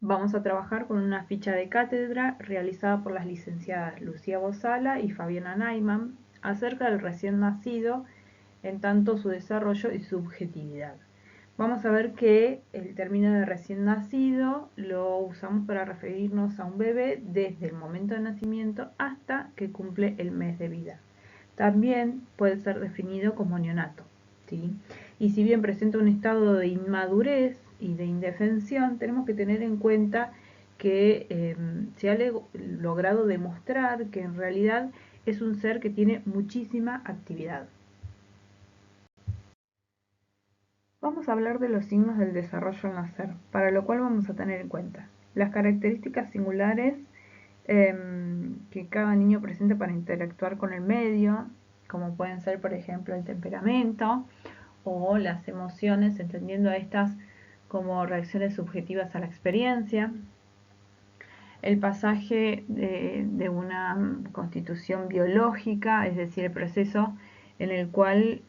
Vamos a trabajar con una ficha de cátedra realizada por las licenciadas Lucía Bozala y Fabiana Naiman acerca del recién nacido en tanto su desarrollo y subjetividad. Vamos a ver que el término de recién nacido lo usamos para referirnos a un bebé desde el momento de nacimiento hasta que cumple el mes de vida. También puede ser definido como neonato, ¿sí? Y si bien presenta un estado de inmadurez y de indefensión, tenemos que tener en cuenta que se ha logrado demostrar que en realidad es un ser que tiene muchísima actividad. Vamos a hablar de los signos del desarrollo al nacer, para lo cual vamos a tener en cuenta las características singulares que cada niño presenta para interactuar con el medio, como pueden ser, por ejemplo, el temperamento o las emociones, entendiendo a estas como reacciones subjetivas a la experiencia, el pasaje de una constitución biológica, es decir, el proceso en el cual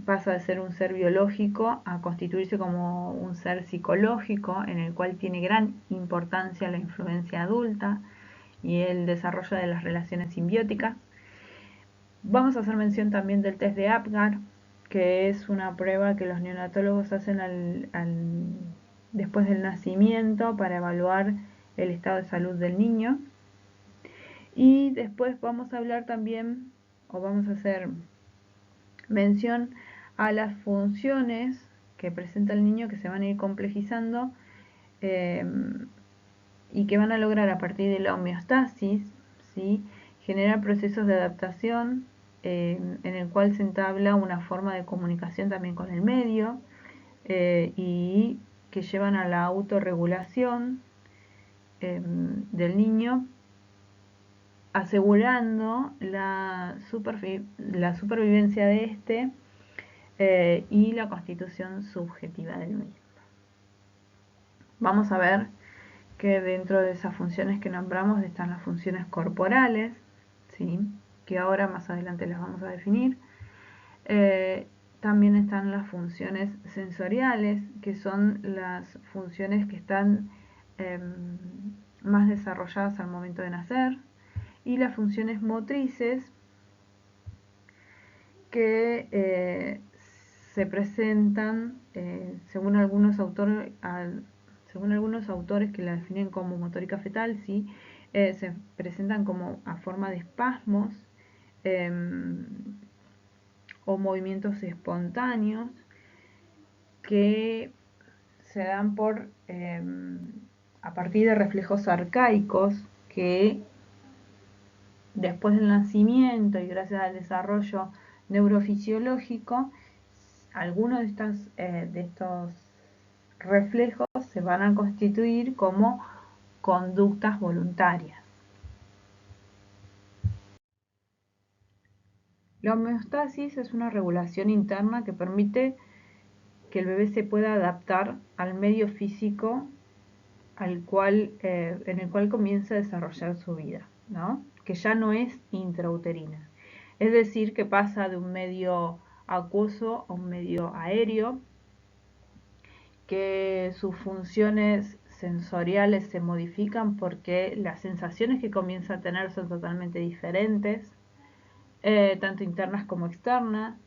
pasa de ser un ser biológico a constituirse como un ser psicológico, en el cual tiene gran importancia la influencia adulta y el desarrollo de las relaciones simbióticas. Vamos a hacer mención también del test de Apgar, que es una prueba que los neonatólogos hacen después del nacimiento para evaluar el estado de salud del niño. Y después vamos a hablar también, o vamos a hacer mención a las funciones que presenta el niño que se van a ir complejizando y que van a lograr a partir de la homeostasis, ¿sí?, generar procesos de adaptación en el cual se entabla una forma de comunicación también con el medio y que llevan a la autorregulación del niño, asegurando la supervivencia de este y la constitución subjetiva del mismo. Vamos a ver que dentro de esas funciones que nombramos están las funciones corporales, ¿sí?, que ahora más adelante las vamos a definir. También están las funciones sensoriales, que son las funciones que están más desarrolladas al momento de nacer, y las funciones motrices, que se presentan, según algunos autores que la definen como motórica fetal, ¿sí?, se presentan como a forma de espasmos o movimientos espontáneos que se dan a partir de reflejos arcaicos que después del nacimiento y gracias al desarrollo neurofisiológico, algunos de estos reflejos se van a constituir como conductas voluntarias. La homeostasis es una regulación interna que permite que el bebé se pueda adaptar al medio físico en el cual comienza a desarrollar su vida, ¿no?, que ya no es intrauterina. Es decir, que pasa de un medio acuoso a un medio aéreo, que sus funciones sensoriales se modifican porque las sensaciones que comienza a tener son totalmente diferentes, tanto internas como externas,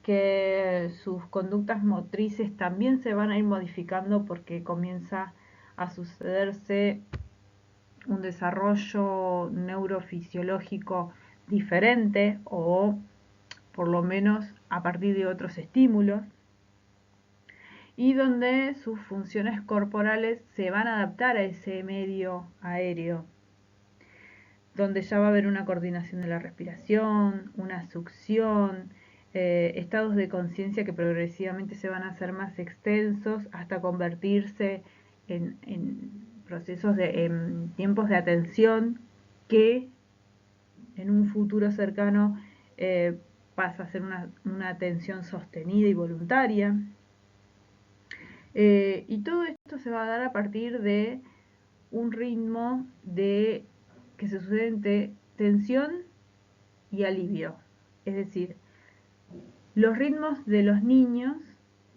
que sus conductas motrices también se van a ir modificando porque comienza a sucederse un desarrollo neurofisiológico diferente o por lo menos a partir de otros estímulos, y donde sus funciones corporales se van a adaptar a ese medio aéreo, donde ya va a haber una coordinación de la respiración, una succión, estados de conciencia que progresivamente se van a hacer más extensos hasta convertirse en procesos en tiempos de atención que en un futuro cercano pasa a ser una atención sostenida y voluntaria. Y todo esto se va a dar a partir de un ritmo que se sucede entre tensión y alivio. Es decir, los ritmos de los niños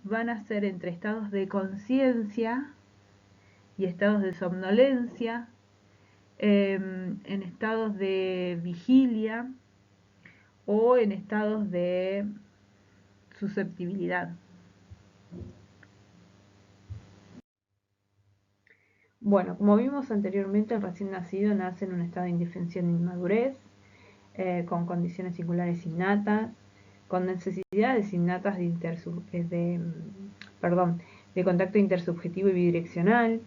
van a ser entre estados de conciencia y estados de somnolencia, en estados de vigilia o en estados de susceptibilidad. Bueno, como vimos anteriormente, el recién nacido nace en un estado de indefensión e inmadurez, con condiciones singulares innatas, con necesidades innatas de contacto intersubjetivo y bidireccional,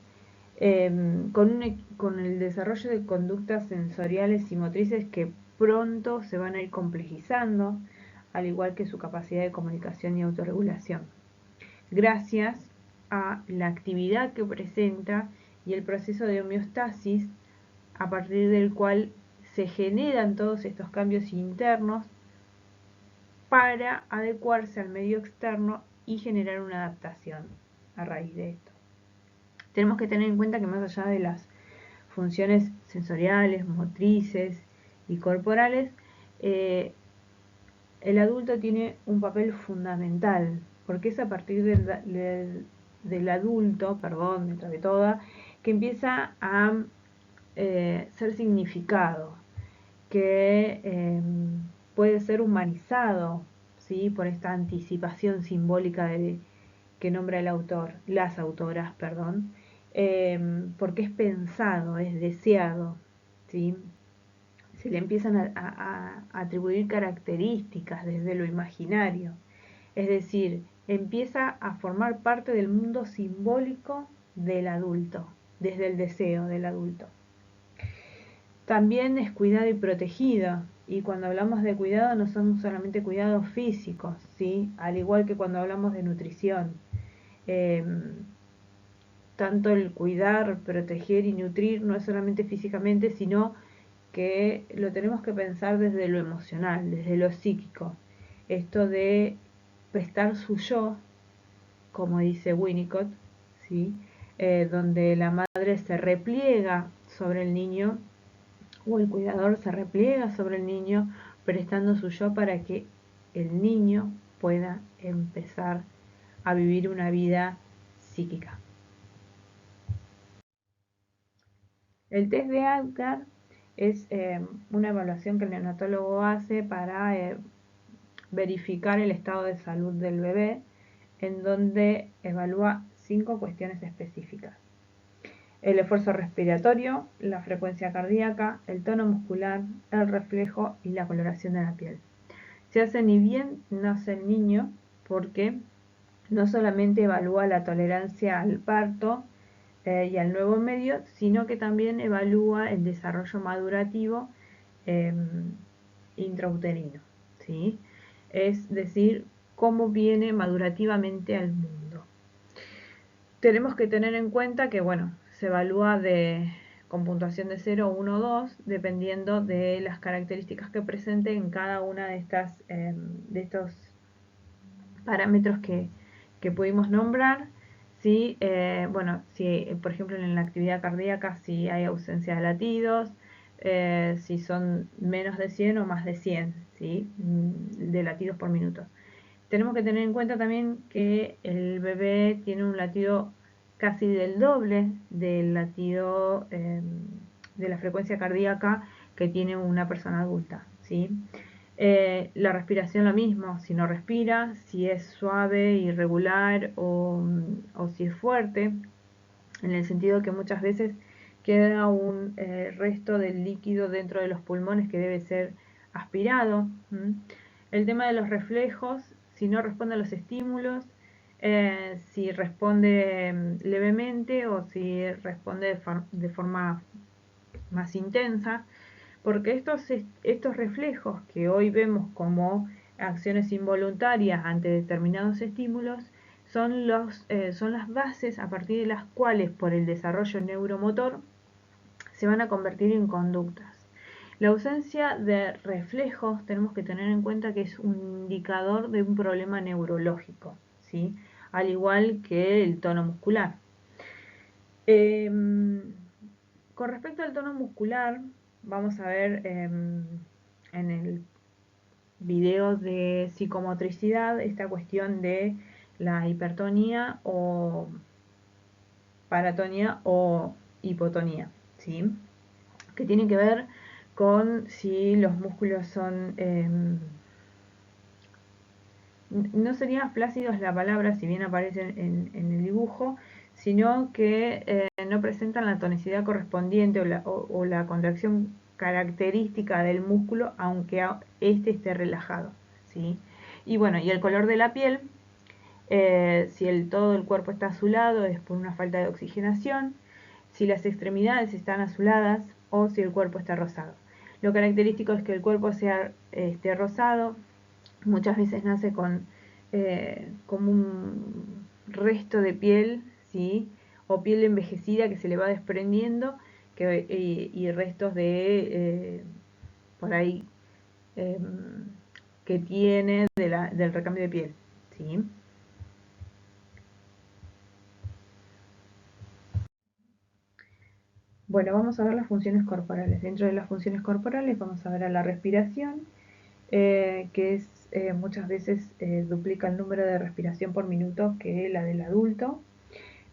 con el desarrollo de conductas sensoriales y motrices que pronto se van a ir complejizando, al igual que su capacidad de comunicación y autorregulación, gracias a la actividad que presenta y el proceso de homeostasis a partir del cual se generan todos estos cambios internos para adecuarse al medio externo y generar una adaptación a raíz de esto. Tenemos que tener en cuenta que más allá de las funciones sensoriales, motrices y corporales, el adulto tiene un papel fundamental, porque es a partir del adulto, dentro de toda, que empieza a ser significado, que puede ser humanizado, ¿sí? Por esta anticipación simbólica que nombra el autor, las autoras, perdón, porque es pensado, es deseado, ¿sí? Se le empiezan a atribuir características desde lo imaginario, es decir, empieza a formar parte del mundo simbólico del adulto, desde el deseo del adulto. También es cuidado y protegido, y cuando hablamos de cuidado no son solamente cuidados físicos, ¿sí? Al igual que cuando hablamos de nutrición. Eh, Tanto el cuidar, proteger y nutrir no es solamente físicamente, sino que lo tenemos que pensar desde lo emocional, desde lo psíquico. Esto de prestar su yo, como dice Winnicott, ¿sí? Donde la madre se repliega sobre el niño o el cuidador se repliega sobre el niño prestando su yo para que el niño pueda empezar a vivir una vida psíquica. El test de Apgar es una evaluación que el neonatólogo hace para verificar el estado de salud del bebé, en donde evalúa 5 cuestiones específicas: el esfuerzo respiratorio, la frecuencia cardíaca, el tono muscular, el reflejo y la coloración de la piel. Se hace ni bien nace el niño, porque no solamente evalúa la tolerancia al parto y al nuevo medio, sino que también evalúa el desarrollo madurativo eh, intrauterino, ¿sí? Es decir, cómo viene madurativamente al mundo. Tenemos que tener en cuenta que, bueno, se evalúa con puntuación de 0, 1, 2, dependiendo de las características que presente en cada una de estos parámetros que pudimos nombrar. ¿Sí? Bueno, si por ejemplo en la actividad cardíaca, si hay ausencia de latidos, si son menos de 100 o más de 100, ¿sí? De latidos por minuto. Tenemos que tener en cuenta también que el bebé tiene un latido casi del doble del latido de la frecuencia cardíaca que tiene una persona adulta, ¿sí? La respiración lo mismo, si no respira, si es suave, irregular o si es fuerte, en el sentido que muchas veces queda un resto del líquido dentro de los pulmones que debe ser aspirado. El tema de los reflejos, si no responde a los estímulos, si responde levemente o si responde de forma más intensa, porque estos reflejos que hoy vemos como acciones involuntarias ante determinados estímulos son las bases a partir de las cuales, por el desarrollo neuromotor, se van a convertir en conductas. La ausencia de reflejos tenemos que tener en cuenta que es un indicador de un problema neurológico, ¿sí? Al igual que el tono muscular. Con respecto al tono muscular, vamos a ver en el video de psicomotricidad esta cuestión de la hipertonía o paratonía o hipotonía, ¿sí? Que tiene que ver con si los músculos son, no sería flácidos la palabra, si bien aparece en el dibujo, sino que no presentan la tonicidad correspondiente o la contracción característica del músculo, aunque este esté relajado, ¿sí? Y bueno, y el color de la piel, si todo el cuerpo está azulado es por una falta de oxigenación, si las extremidades están azuladas o si el cuerpo está rosado. Lo característico es que el cuerpo esté rosado, muchas veces nace con como un resto de piel, ¿sí? O piel envejecida que se le va desprendiendo y restos de por ahí eh, que tiene del recambio de piel, ¿sí? Bueno, vamos a ver las funciones corporales. Dentro de las funciones corporales vamos a ver a la respiración, que es muchas veces duplica el número de respiración por minuto que la del adulto.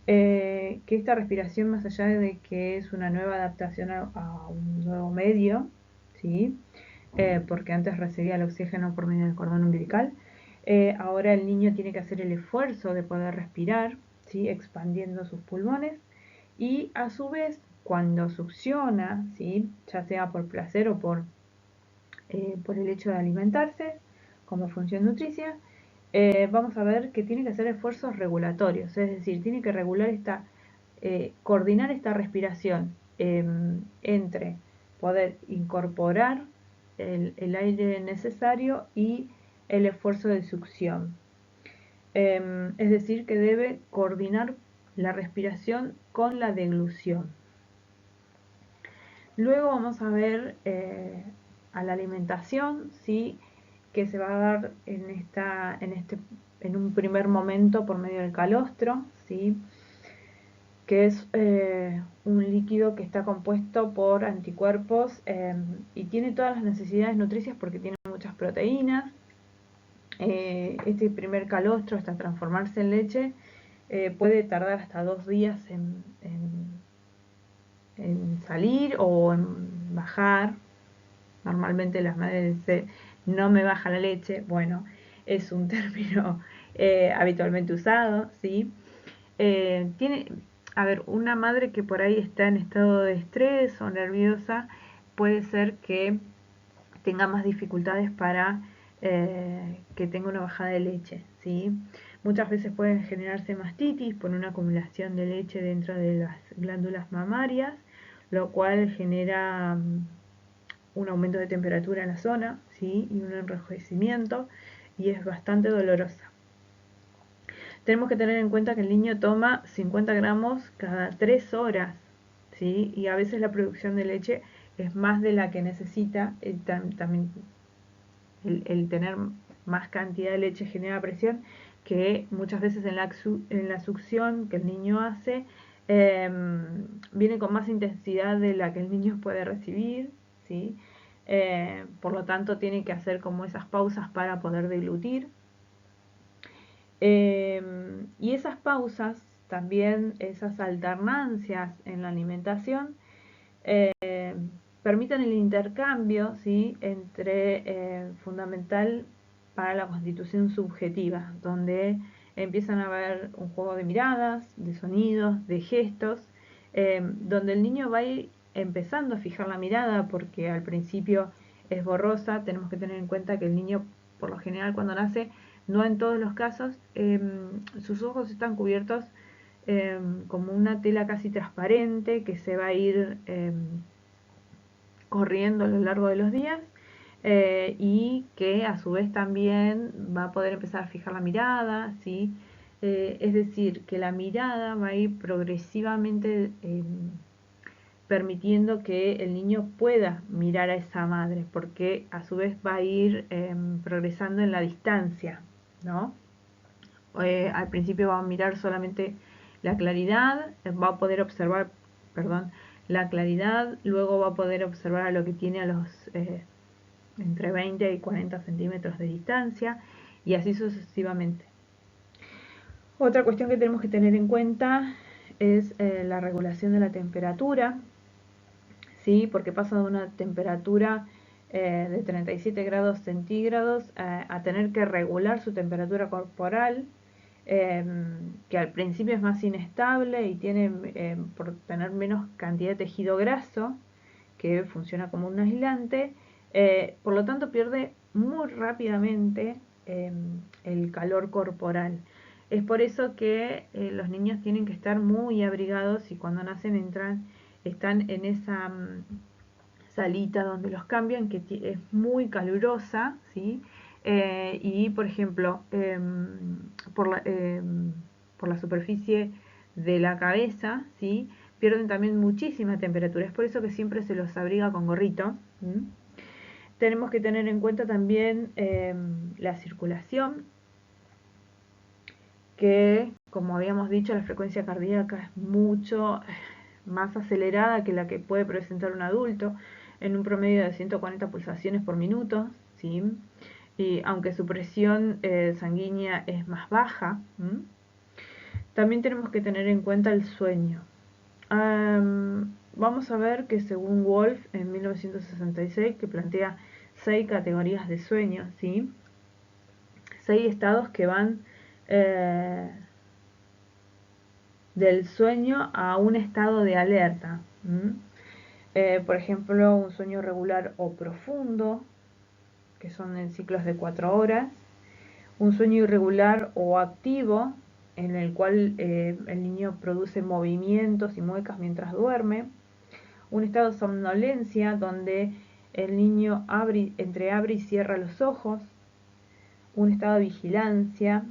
Que esta respiración, más allá de que es una nueva adaptación a un nuevo medio, ¿sí? Porque antes recibía el oxígeno por medio del cordón umbilical, ahora el niño tiene que hacer el esfuerzo de poder respirar, ¿sí? Expandiendo sus pulmones, y a su vez cuando succiona, ¿sí? Ya sea por placer o por el hecho de alimentarse como función nutricia, vamos a ver que tiene que hacer esfuerzos regulatorios, es decir, tiene que coordinar esta respiración entre poder incorporar el aire necesario y el esfuerzo de succión. Es decir, que debe coordinar la respiración con la deglución. Luego vamos a ver a la alimentación, ¿sí? Que se va a dar en un primer momento por medio del calostro, ¿sí? Que es un líquido que está compuesto por anticuerpos y tiene todas las necesidades nutricias porque tiene muchas proteínas. Este primer calostro, hasta transformarse en leche, puede tardar hasta 2 días en salir o en bajar. Normalmente las madres dicen, no me baja la leche. Bueno, es un término habitualmente usado, ¿sí? Tiene, a ver, una madre que por ahí está en estado de estrés o nerviosa, puede ser que tenga más dificultades para que tenga una bajada de leche, ¿sí? Muchas veces pueden generarse mastitis por una acumulación de leche dentro de las glándulas mamarias, lo cual genera un aumento de temperatura en la zona, ¿sí? Y un enrojecimiento, y es bastante dolorosa. Tenemos que tener en cuenta que el niño toma 50 gramos cada 3 horas, ¿sí? Y a veces la producción de leche es más de la que necesita. También el tener más cantidad de leche genera presión, que muchas veces en la succión que el niño hace viene con más intensidad de la que el niño puede recibir, ¿sí? Por lo tanto tiene que hacer como esas pausas para poder deglutir. Y esas pausas, también esas alternancias en la alimentación, permiten el intercambio, ¿sí? Entre fundamental para la constitución subjetiva, donde empiezan a haber un juego de miradas, de sonidos, de gestos, donde el niño va a ir empezando a fijar la mirada porque al principio es borrosa. Tenemos que tener en cuenta que el niño, por lo general, cuando nace, no en todos los casos, sus ojos están cubiertos como una tela casi transparente que se va a ir corriendo a lo largo de los días, y que a su vez también va a poder empezar a fijar la mirada, ¿sí? Es decir, que la mirada va a ir progresivamente permitiendo que el niño pueda mirar a esa madre, porque a su vez va a ir progresando en la distancia, ¿no? Al principio va a mirar solamente la claridad, va a poder observar, perdón, la claridad, luego va a poder observar a lo que tiene a los entre 20 y 40 centímetros de distancia, y así sucesivamente. Otra cuestión que tenemos que tener en cuenta es la regulación de la temperatura, ¿sí? Porque pasa de una temperatura de 37 grados centígrados a tener que regular su temperatura corporal, que al principio es más inestable y tiene, por tener menos cantidad de tejido graso, que funciona como un aislante, por lo tanto pierde muy rápidamente el calor corporal. Es por eso que los niños tienen que estar muy abrigados y cuando nacen están en esa salita donde los cambian, que es muy calurosa, ¿sí? Y por ejemplo, por la superficie de la cabeza, ¿sí? Pierden también muchísima temperatura. Es por eso que siempre se los abriga con gorrito. ¿Mm? Tenemos que tener en cuenta también la circulación, que como habíamos dicho, la frecuencia cardíaca es mucho más acelerada que la que puede presentar un adulto, en un promedio de 140 pulsaciones por minuto, ¿sí? Y aunque su presión sanguínea es más baja, ¿m? También tenemos que tener en cuenta el sueño. Vamos a ver que según Wolf en 1966, que plantea 6 categorías de sueño, ¿sí? 6 estados que van eh, del sueño a un estado de alerta. Por ejemplo, un sueño regular o profundo, que son en ciclos de 4 horas. Un sueño irregular o activo, en el cual el niño produce movimientos y muecas mientras duerme. Un estado de somnolencia, donde el niño entreabre y cierra los ojos. Un estado de vigilancia,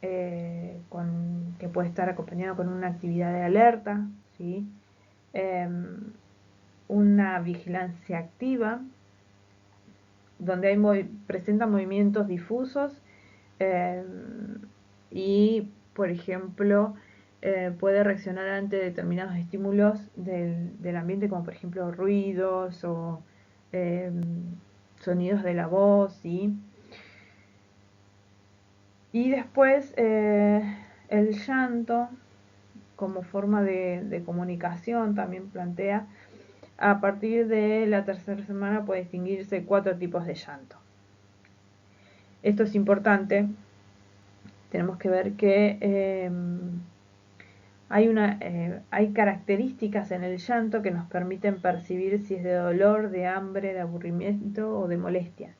que puede estar acompañado con una actividad de alerta, ¿sí? Una vigilancia activa, donde presenta movimientos difusos eh, y, por ejemplo, puede reaccionar ante determinados estímulos del ambiente, como por ejemplo ruidos o eh, sonidos de la voz, ¿sí? Y después el llanto, como forma de comunicación, también plantea, a partir de la tercera semana puede distinguirse 4 tipos de llanto. Esto es importante. Tenemos que ver que hay características en el llanto que nos permiten percibir si es de dolor, de hambre, de aburrimiento o de molestia.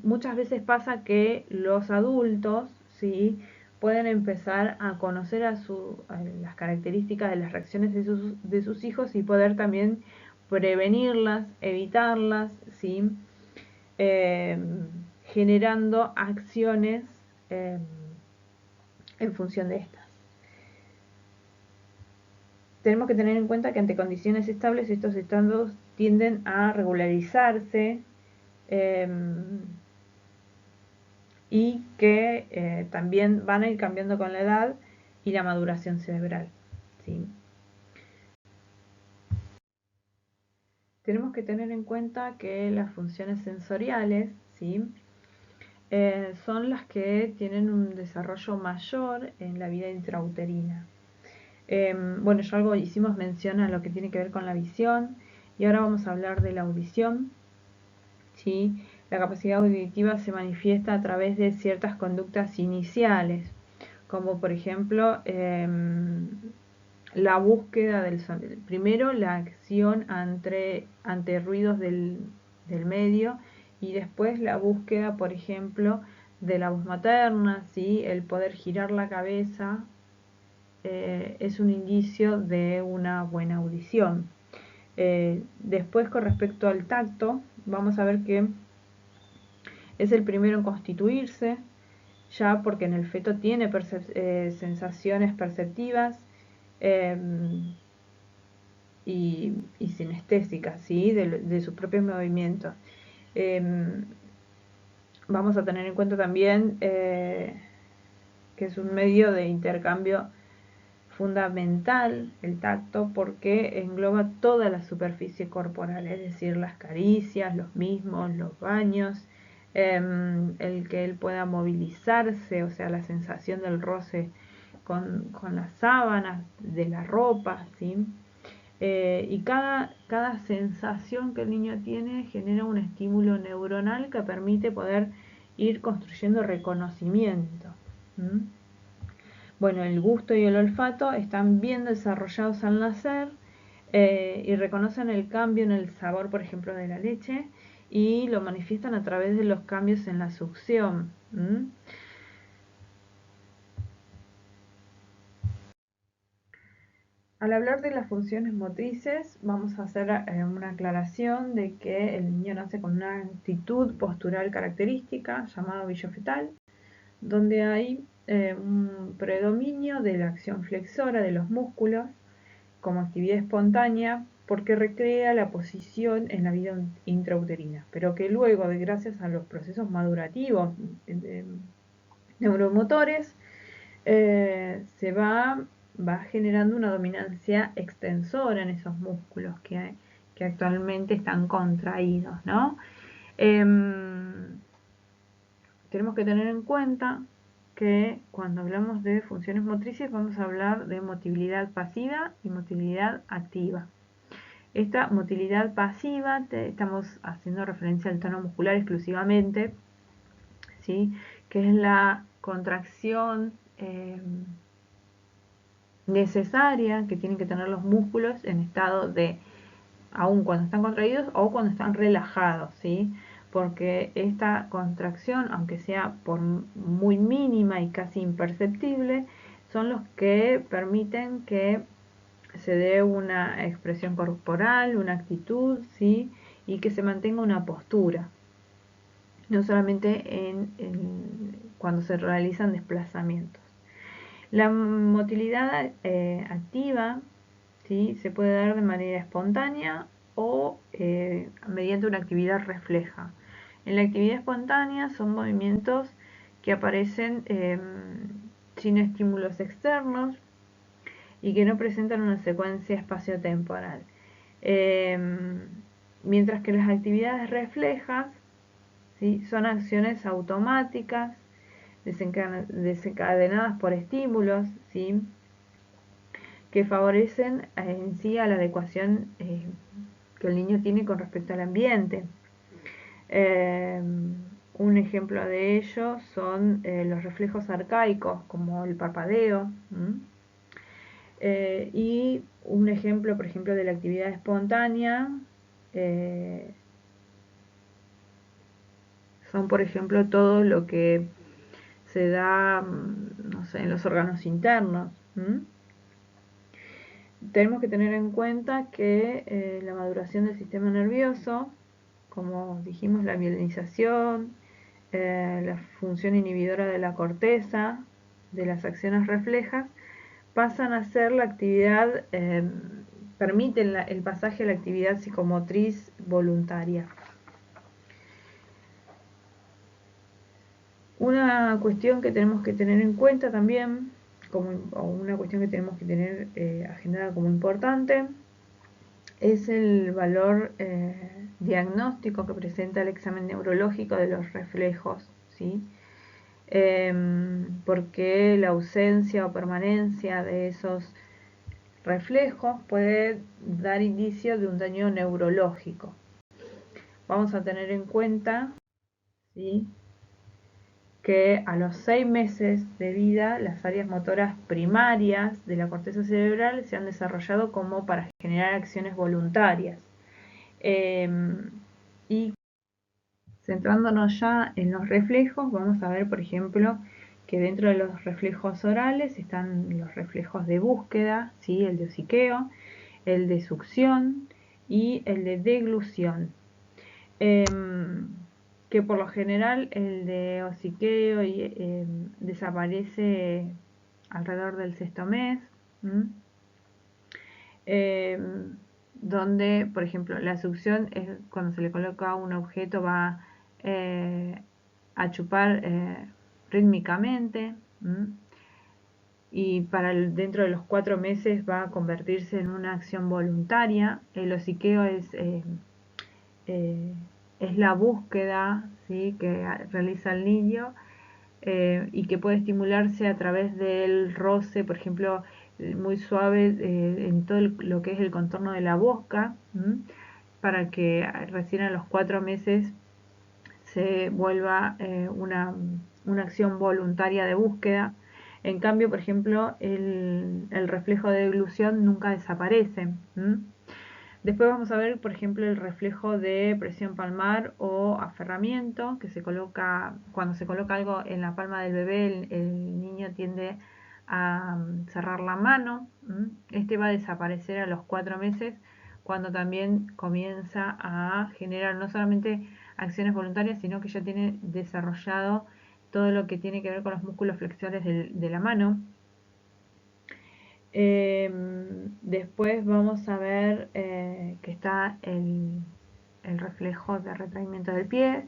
Muchas veces pasa que los adultos, ¿sí?, pueden empezar a conocer a las características de las reacciones de sus hijos y poder también prevenirlas, evitarlas, ¿sí?, eh, generando acciones eh, en función de estas. Tenemos que tener en cuenta que ante condiciones estables estos estados tienden a regularizarse eh, y que también van a ir cambiando con la edad y la maduración cerebral, ¿sí? Tenemos que tener en cuenta que las funciones sensoriales, ¿sí?, son las que tienen un desarrollo mayor en la vida intrauterina. Bueno, ya algo hicimos mención a lo que tiene que ver con la visión y ahora vamos a hablar de la audición, ¿sí? La capacidad auditiva se manifiesta a través de ciertas conductas iniciales, como por ejemplo la búsqueda del sonido. Primero la acción ante ruidos del medio y después la búsqueda, por ejemplo, de la voz materna, ¿sí? El poder girar la cabeza es un indicio de una buena audición. Después, con respecto al tacto, vamos a ver que es el primero en constituirse, ya porque en el feto tiene sensaciones perceptivas eh, y sinestésicas, ¿sí?, de sus propios movimientos. Vamos a tener en cuenta también que es un medio de intercambio fundamental el tacto, porque engloba toda la superficie corporal, es decir, las caricias, los mismos, los baños, el que él pueda movilizarse, o sea, la sensación del roce con las sábanas de la ropa, ¿sí? Y cada sensación que el niño tiene genera un estímulo neuronal que permite poder ir construyendo reconocimiento. ¿Mm? Bueno, el gusto y el olfato están bien desarrollados al nacer y reconocen el cambio en el sabor, por ejemplo, de la leche y lo manifiestan a través de los cambios en la succión. ¿Mm? Al hablar de las funciones motrices, vamos a hacer una aclaración de que el niño nace con una actitud postural característica llamada ovillo fetal, donde hay un predominio de la acción flexora de los músculos como actividad espontánea porque recrea la posición en la vida intrauterina, pero que luego, gracias a los procesos madurativos neuromotores, se va generando una dominancia extensora en esos músculos que actualmente están contraídos, ¿no? Tenemos que tener en cuenta que cuando hablamos de funciones motrices vamos a hablar de motilidad pasiva y motilidad activa. Esta motilidad pasiva, estamos haciendo referencia al tono muscular exclusivamente, ¿sí? Que es la contracción necesaria que tienen que tener los músculos en estado de, aun cuando están contraídos o cuando están relajados, ¿sí? Porque esta contracción, aunque sea por muy mínima y casi imperceptible, son los que permiten que se dé una expresión corporal, una actitud, ¿sí? Y que se mantenga una postura, no solamente cuando se realizan desplazamientos. La motilidad activa, ¿sí? Se puede dar de manera espontánea o mediante una actividad refleja. En la actividad espontánea son movimientos que aparecen sin estímulos externos y que no presentan una secuencia espaciotemporal. Mientras que las actividades reflejas, ¿sí? Son acciones automáticas desencadenadas por estímulos, ¿sí? Que favorecen en sí a la adecuación que el niño tiene con respecto al ambiente. Un ejemplo de ello son los reflejos arcaicos, como el parpadeo. Y un ejemplo, por ejemplo, de la actividad espontánea son, por ejemplo, todo lo que se da, no sé, en los órganos internos. Tenemos que tener en cuenta que la maduración del sistema nervioso, como dijimos, la mielinización, la función inhibidora de la corteza, de las acciones reflejas, pasan a ser la actividad, permiten el pasaje a la actividad psicomotriz voluntaria. Una cuestión que tenemos que tener en cuenta también, o una cuestión que tenemos que tener agendada como importante, es el valor diagnóstico que presenta el examen neurológico de los reflejos, ¿sí? Porque la ausencia o permanencia de esos reflejos puede dar indicio de un daño neurológico. Vamos a tener en cuenta, ¿sí?, que a los 6 meses de vida las áreas motoras primarias de la corteza cerebral se han desarrollado como para generar acciones voluntarias. Y centrándonos ya en los reflejos, vamos a ver, por ejemplo, que dentro de los reflejos orales están los reflejos de búsqueda, ¿sí?, el de hociqueo, el de succión y el de deglución. Que por lo general el de hociqueo desaparece alrededor del 6º mes, donde, por ejemplo, la succión es cuando se le coloca un objeto, va a chupar rítmicamente, y dentro de los 4 meses va a convertirse en una acción voluntaria. El hociqueo es la búsqueda, ¿sí?, que realiza el niño y que puede estimularse a través del roce, por ejemplo, muy suave en todo lo que es el contorno de la boca, para que recién a los 4 meses se vuelva una acción voluntaria de búsqueda. En cambio, por ejemplo, el reflejo de deglución nunca desaparece. Después vamos a ver, por ejemplo, el reflejo de presión palmar o aferramiento, que se coloca, cuando se coloca algo en la palma del bebé, el niño tiende a cerrar la mano. Este va a desaparecer a los 4 meses, cuando también comienza a generar no solamente acciones voluntarias, sino que ya tiene desarrollado todo lo que tiene que ver con los músculos flexores de la mano. Después vamos a ver que está el reflejo de retraimiento del pie,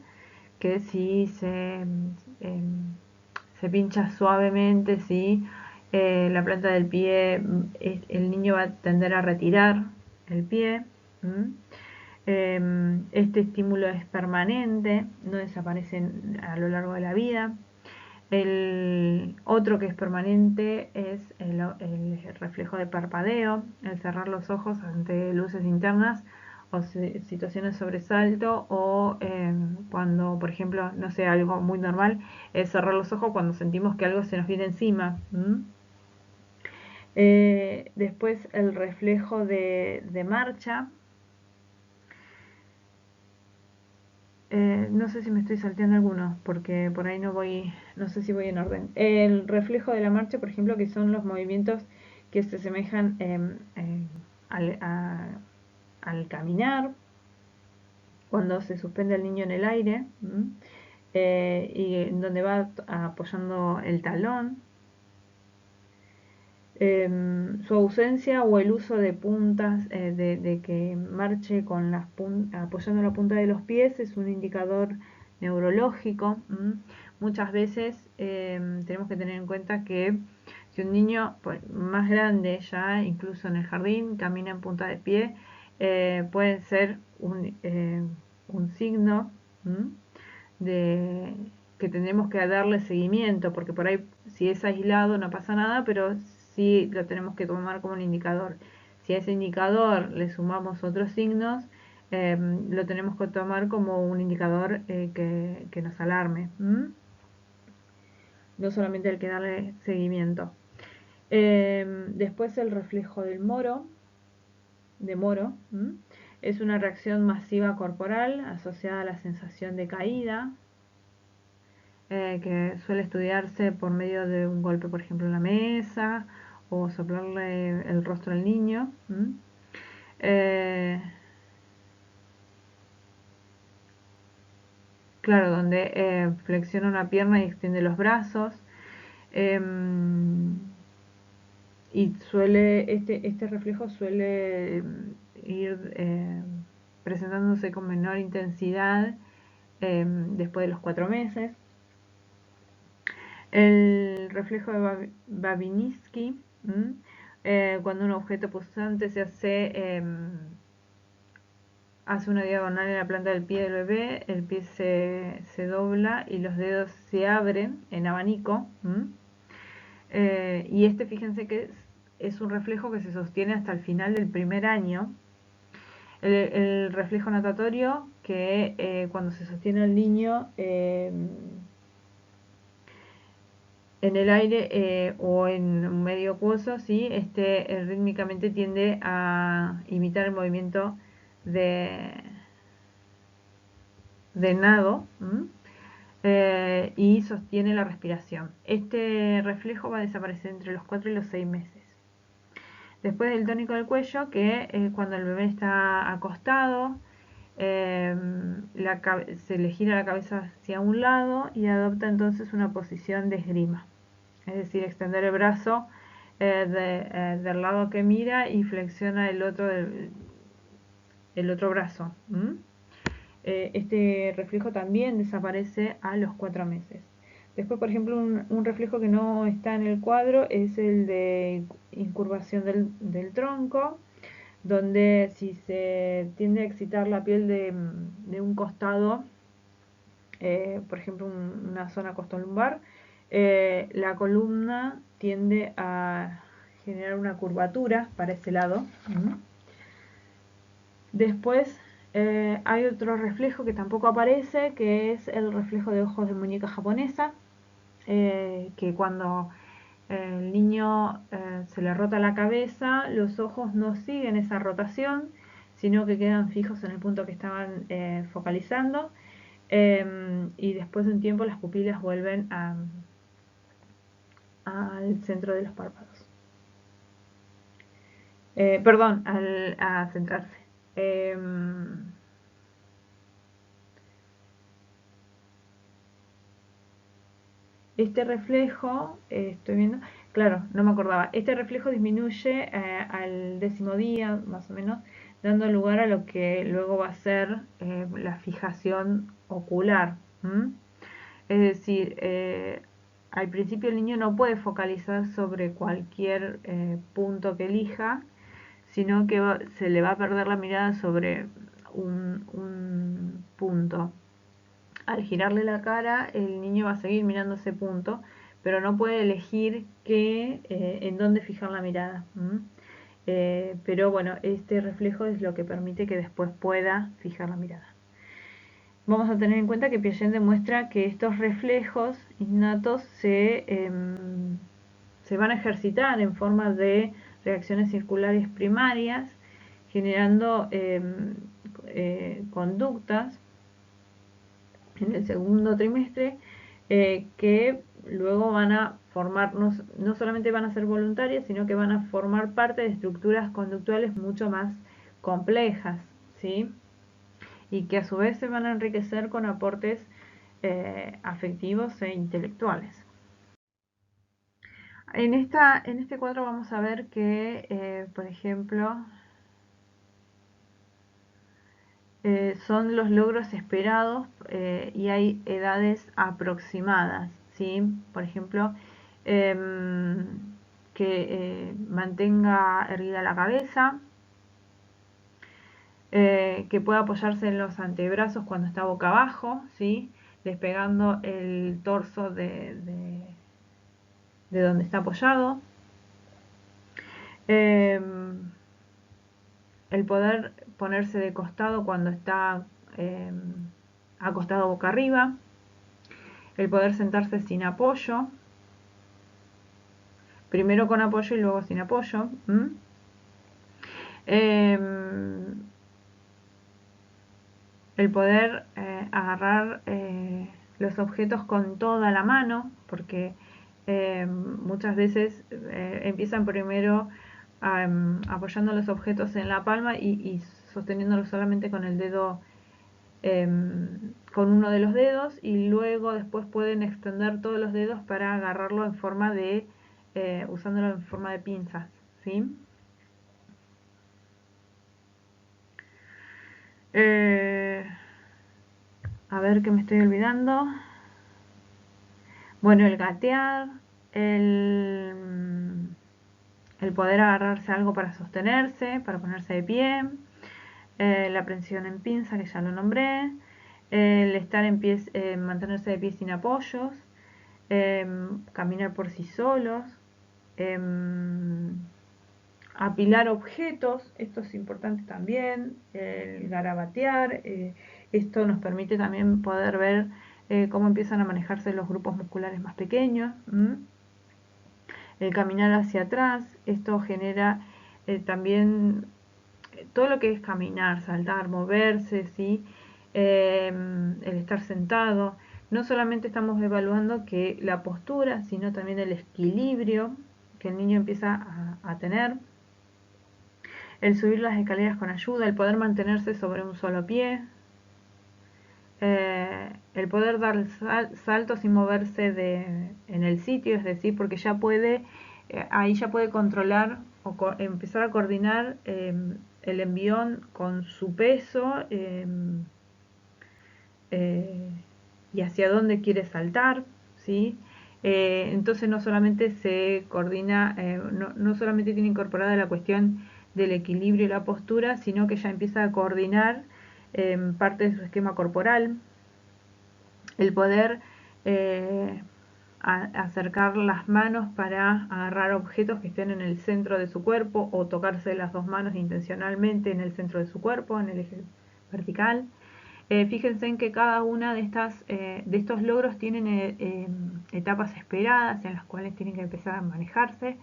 que si se pincha suavemente, si la planta del pie, el niño va a tender a retirar el pie. Este estímulo es permanente, no desaparece a lo largo de la vida. El otro que es permanente es el reflejo de parpadeo, el cerrar los ojos ante luces internas o situaciones de sobresalto, o cuando, por ejemplo, no sé, algo muy normal es cerrar los ojos cuando sentimos que algo se nos viene encima. Después el reflejo de marcha. No sé si me estoy salteando algunos, porque por ahí no sé si voy en orden. El reflejo de la marcha, por ejemplo, que son los movimientos que se asemejan al, al caminar, cuando se suspende el niño en el aire, y en donde va apoyando el talón. Su ausencia o el uso de puntas, de que marche con apoyando la punta de los pies, es un indicador neurológico. Muchas veces tenemos que tener en cuenta que si un niño más grande, ya incluso en el jardín, camina en punta de pie, puede ser un signo de que tendremos que darle seguimiento, porque por ahí si es aislado no pasa nada, pero sí lo tenemos que tomar como un indicador. Si a ese indicador le sumamos otros signos, lo tenemos que tomar como un indicador que nos alarme. No solamente hay que darle seguimiento. Después el reflejo del moro, de Moro, es una reacción masiva corporal asociada a la sensación de caída, que suele estudiarse por medio de un golpe, por ejemplo, en la mesa, o soplarle el rostro al niño. Eh, claro, donde flexiona una pierna y extiende los brazos. Eh, y este reflejo suele ir presentándose con menor intensidad después de los 4 meses. El reflejo de Babinski, cuando un objeto pulsante hace una diagonal en la planta del pie del bebé, el pie se dobla y los dedos se abren en abanico. Y fíjense que es un reflejo que se sostiene hasta el final del primer año. El reflejo natatorio, que cuando se sostiene el niño en el aire o en un medio acuoso, ¿sí? Rítmicamente tiende a imitar el movimiento de, de nado, y sostiene la respiración. Este reflejo va a desaparecer entre los 4 y los 6 meses. Después del tónico del cuello, que cuando el bebé está acostado, se le gira la cabeza hacia un lado y adopta entonces una posición de esgrima. Es decir, extender el brazo del lado que mira y flexiona el otro brazo. Este reflejo también desaparece a los 4 meses. Después, por ejemplo, un reflejo que no está en el cuadro es el de incurvación del tronco, donde si se tiende a excitar la piel de un costado, por ejemplo una zona costolumbar, La columna tiende a generar una curvatura para ese lado. Después hay otro reflejo que tampoco aparece, que es el reflejo de ojos de muñeca japonesa, que cuando el niño se le rota la cabeza, los ojos no siguen esa rotación, sino que quedan fijos en el punto que estaban focalizando, y después de un tiempo las pupilas vuelven al centro de los párpados. Perdón, a centrarse. Este reflejo, estoy viendo, claro, no me acordaba, este reflejo disminuye al 10.º día, más o menos, dando lugar a lo que luego va a ser la fijación ocular. Es decir, al principio el niño no puede focalizar sobre cualquier punto que elija, sino que se le va a perder la mirada sobre un punto. Al girarle la cara, el niño va a seguir mirando ese punto, pero no puede elegir en dónde fijar la mirada. Pero bueno, este reflejo es lo que permite que después pueda fijar la mirada. Vamos a tener en cuenta que Piaget demuestra que estos reflejos innatos se van a ejercitar en forma de reacciones circulares primarias, generando conductas en el segundo trimestre que luego van a formar, no solamente van a ser voluntarias, sino que van a formar parte de estructuras conductuales mucho más complejas, ¿sí? Y que a su vez se van a enriquecer con aportes afectivos e intelectuales. En este cuadro vamos a ver que, por ejemplo, son los logros esperados y hay edades aproximadas, ¿sí? Por ejemplo, que mantenga erguida la cabeza, que pueda apoyarse en los antebrazos cuando está boca abajo, ¿sí? Despegando el torso de donde está apoyado. El poder ponerse de costado cuando está acostado boca arriba, el poder sentarse sin apoyo, primero con apoyo y luego sin apoyo. El poder agarrar los objetos con toda la mano, porque muchas veces empiezan primero apoyando los objetos en la palma y sosteniéndolos solamente con el dedo, con uno de los dedos, y luego después pueden extender todos los dedos para agarrarlo en forma de, usándolo en forma de pinzas, ¿sí? A ver qué me estoy olvidando. Bueno, el gatear, el poder agarrarse a algo para sostenerse, para ponerse de pie, la prensión en pinza, que ya lo nombré, el estar en pie, mantenerse de pie sin apoyos, caminar por sí solos, apilar objetos, esto es importante también, el garabatear, esto nos permite también poder ver cómo empiezan a manejarse los grupos musculares más pequeños. El caminar hacia atrás, esto genera también todo lo que es caminar, saltar, moverse, ¿sí? El estar sentado. No solamente estamos evaluando que la postura, sino también el equilibrio que el niño empieza a tener. El subir las escaleras con ayuda, el poder mantenerse sobre un solo pie, el poder dar saltos sin moverse en el sitio, es decir, porque ya puede, ahí ya puede controlar o empezar a coordinar el envión con su peso y hacia dónde quiere saltar, ¿sí? Entonces no solamente se coordina, no solamente tiene incorporada la cuestión del equilibrio y la postura, sino que ya empieza a coordinar parte de su esquema corporal, el poder acercar las manos para agarrar objetos que estén en el centro de su cuerpo o tocarse las dos manos intencionalmente en el centro de su cuerpo, en el eje vertical. Fíjense en que cada una de estos logros tienen etapas esperadas en las cuales tienen que empezar a manejarse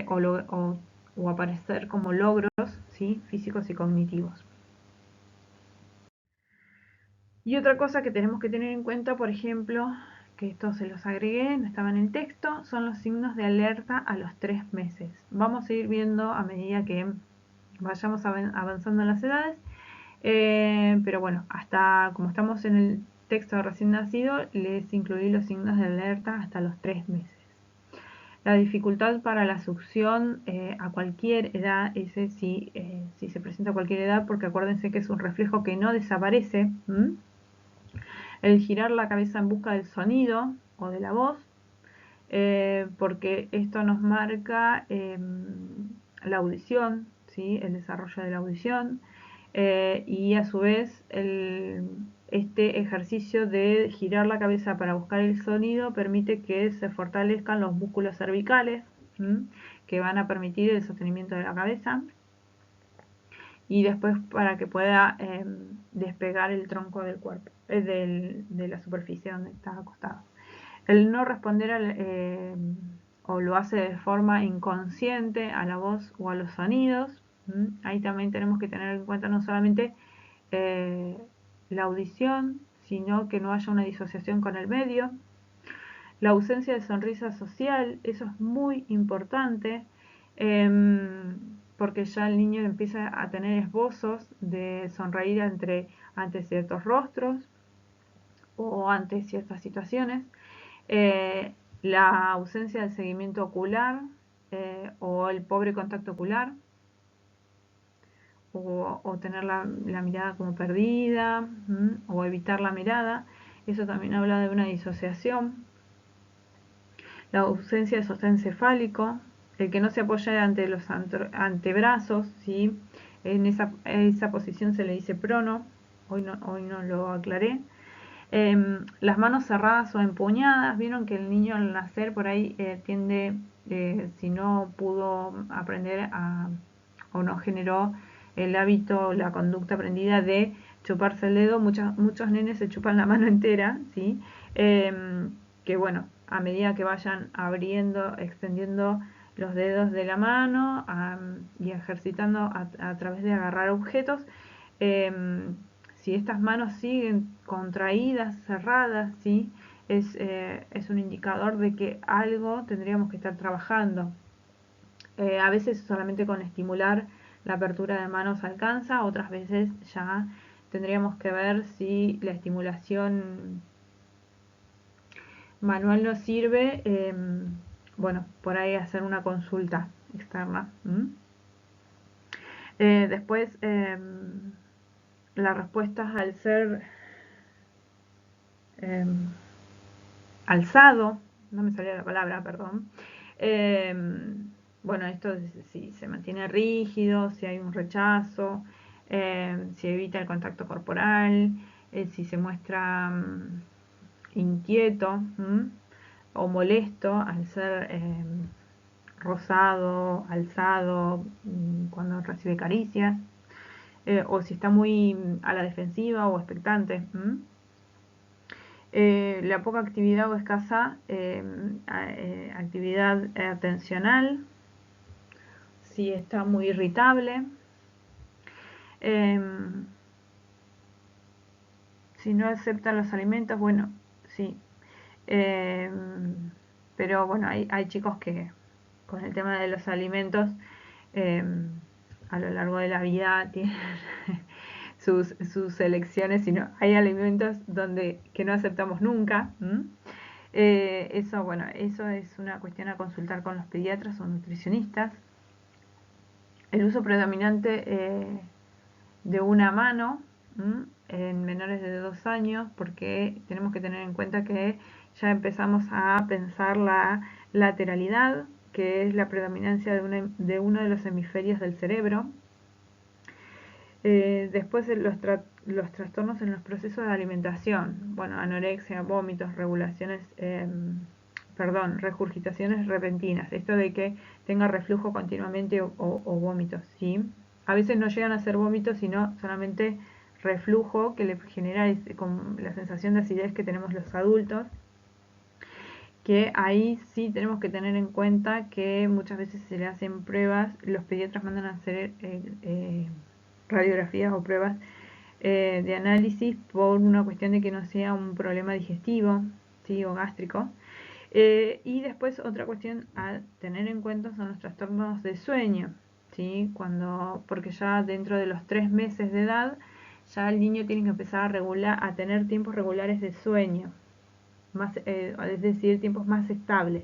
o aparecer como logros, ¿sí?, físicos y cognitivos. Y otra cosa que tenemos que tener en cuenta, por ejemplo, que esto se los agregué, no estaba en el texto, son los signos de alerta a los 3 meses. Vamos a ir viendo a medida que vayamos avanzando en las edades, pero bueno, hasta como estamos en el texto de recién nacido, les incluí los signos de alerta hasta los 3 meses. La dificultad para la succión a cualquier edad, ese sí, si se presenta a cualquier edad, porque acuérdense que es un reflejo que no desaparece. El girar la cabeza en busca del sonido o de la voz, porque esto nos marca la audición, ¿sí?, el desarrollo de la audición, y a su vez este ejercicio de girar la cabeza para buscar el sonido permite que se fortalezcan los músculos cervicales, que van a permitir el sostenimiento de la cabeza, y después para que pueda despegar el tronco del cuerpo, de la superficie donde está acostado. El no responder o lo hace de forma inconsciente a la voz o a los sonidos. Ahí también tenemos que tener en cuenta no solamente la audición, sino que no haya una disociación con el medio. La ausencia de sonrisa social, eso es muy importante, porque ya el niño empieza a tener esbozos de sonreír ante ciertos rostros o ante ciertas situaciones. La ausencia del seguimiento ocular o el pobre contacto ocular, o tener la mirada como perdida, o evitar la mirada, eso también habla de una disociación. La ausencia de sostén cefálico, el que no se apoya ante los antebrazos, ¿sí?, en esa posición se le dice prono, hoy no lo aclaré. Las manos cerradas o empuñadas, vieron que el niño al nacer por ahí tiende, si no pudo aprender o no generó el hábito, la conducta aprendida de chuparse el dedo, muchos nenes se chupan la mano entera, ¿sí? Que bueno, a medida que vayan abriendo, extendiendo los dedos de la mano y ejercitando a través de agarrar objetos, si estas manos siguen contraídas, cerradas, ¿sí?, es un indicador de que algo tendríamos que estar trabajando. A veces solamente con estimular la apertura de manos alcanza, otras veces ya tendríamos que ver si la estimulación manual no sirve, bueno, por ahí hacer una consulta externa. Después, las respuestas al ser alzado, no me salía la palabra, perdón. Bueno, esto si se mantiene rígido, si hay un rechazo, si evita el contacto corporal, si se muestra inquieto o molesto al ser rozado, alzado, cuando recibe caricias, o si está muy a la defensiva o expectante. La poca actividad o escasa actividad atencional, si está muy irritable, si no acepta los alimentos, bueno, sí, pero bueno, hay chicos que con el tema de los alimentos a lo largo de la vida tienen sus elecciones, sino hay alimentos que no aceptamos nunca. Eso, bueno, eso es una cuestión a consultar con los pediatras o nutricionistas. El uso predominante de una mano en menores de 2 años, porque tenemos que tener en cuenta que ya empezamos a pensar la lateralidad, que es la predominancia de uno de los hemisferios del cerebro. Después los trastornos en los procesos de alimentación, bueno, anorexia, vómitos, regulaciones regurgitaciones repentinas, esto de que tenga reflujo continuamente o vómitos, ¿sí? A veces no llegan a ser vómitos, sino solamente reflujo que le genera con la sensación de acidez que tenemos los adultos, que ahí sí tenemos que tener en cuenta que muchas veces se le hacen pruebas, los pediatras mandan a hacer radiografías o pruebas de análisis por una cuestión de que no sea un problema digestivo, ¿sí? O gástrico. Y después otra cuestión a tener en cuenta son los trastornos de sueño, ¿sí? Porque ya dentro de los 3 meses de edad ya el niño tiene que empezar a tener tiempos regulares de sueño, es decir, tiempos más estables.